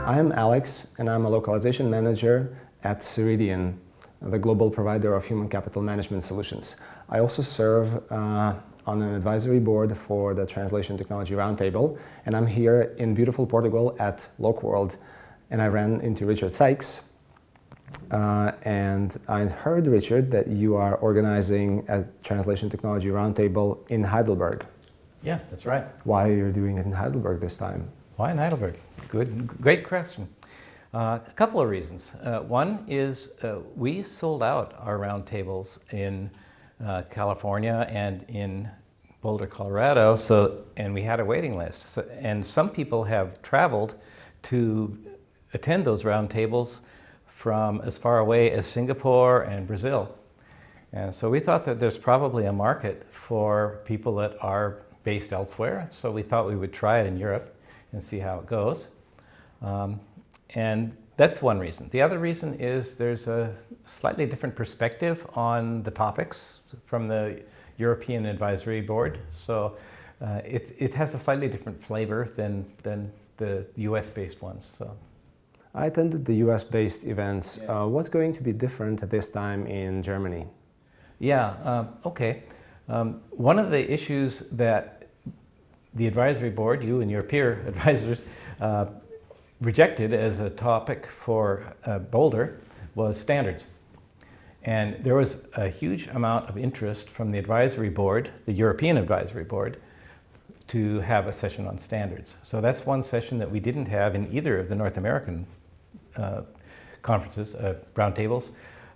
I'm Alex, and I'm a Localization Manager at Ceridian, the global provider of human capital management solutions. I also serve on an advisory board for the Translation Technology Roundtable, and I'm here in beautiful Portugal at LocWorld, and I ran into Richard Sikes. And I heard, Richard, that you are organizing a Translation Technology Roundtable in Heidelberg. Yeah, that's right. Why are you doing it in Heidelberg this time? Why in Heidelberg? Great question. A couple of reasons. One is we sold out our roundtables in California and in Boulder, Colorado, and we had a waiting list. And some people have traveled to attend those roundtables from as far away as Singapore and Brazil. And so we thought that there's probably a market for people that are based elsewhere. So we thought we would try it in Europe and see how it goes. And that's one reason. The other reason is there's a slightly different perspective on the topics from the European Advisory Board. So it has a slightly different flavor than the US-based ones. So. I attended the US-based events. Yeah. What's going to be different this time in Germany? Yeah, okay. One of the issues that the advisory board, you and your peer advisors, rejected as a topic for Boulder was standards. And there was a huge amount of interest from the advisory board, the European Advisory Board, to have a session on standards. So that's one session that we didn't have in either of the North American conferences, roundtables,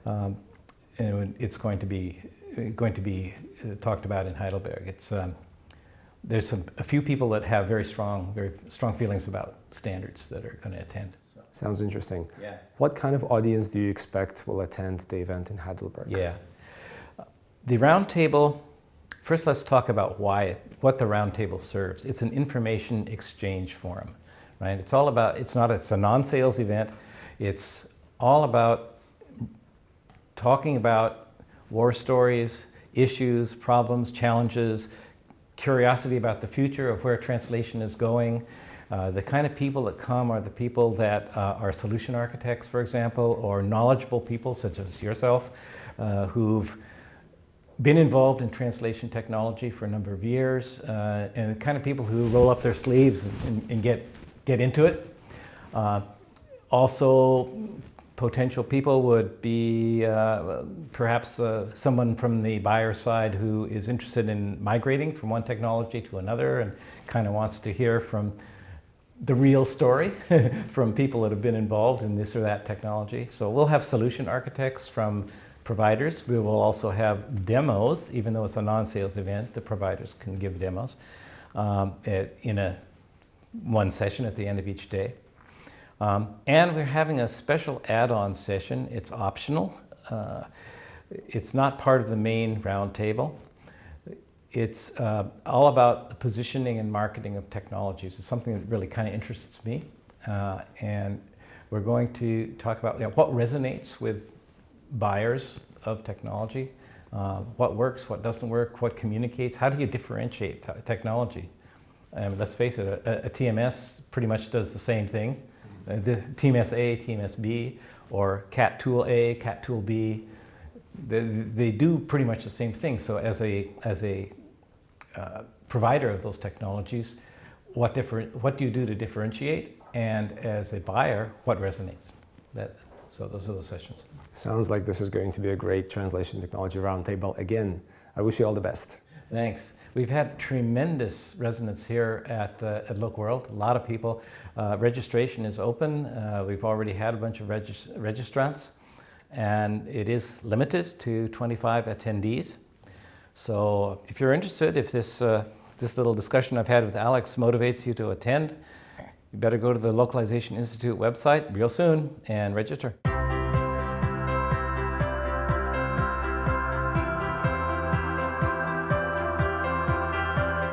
and it's going to be talked about in Heidelberg. It's there's a few people that have very strong feelings about standards that are going to attend. So. Sounds interesting. Yeah. What kind of audience do you expect will attend the event in Heidelberg? Yeah, the roundtable. First, let's talk about what the roundtable serves. It's an information exchange forum, right? It's all about. It's a non-sales event. It's all about talking about war stories, issues, problems, challenges, curiosity about the future of where translation is going. The kind of people that come are the people that are solution architects, for example, or knowledgeable people such as yourself who've been involved in translation technology for a number of years, and the kind of people who roll up their sleeves and get into it. Also, potential people would be perhaps someone from the buyer side who is interested in migrating from one technology to another and kind of wants to hear from the real story from people that have been involved in this or that technology. So we'll have solution architects from providers. We will also have demos, even though it's a non-sales event, the providers can give demos in one session at the end of each day. And we're having a special add-on session. It's optional. It's not part of the main roundtable. It's all about the positioning and marketing of technologies. It's something that really kind of interests me. And we're going to talk about what resonates with buyers of technology, what works, what doesn't work, what communicates, how do you differentiate technology? Let's face it, a TMS pretty much does the same thing. The TMS A, TMS B, or CAT tool A, CAT tool B, they do pretty much the same thing. So as a provider of those technologies, what do you do to differentiate? And as a buyer, what resonates? So those are the sessions. Sounds like this is going to be a great Translation Technology Roundtable again. I wish you all the best. Thanks. We've had tremendous resonance here at LocWorld. A lot of people. Registration is open. We've already had a bunch of registrants, and it is limited to 25 attendees. So if you're interested, if this little discussion I've had with Alex motivates you to attend, you better go to the Localization Institute website real soon and register.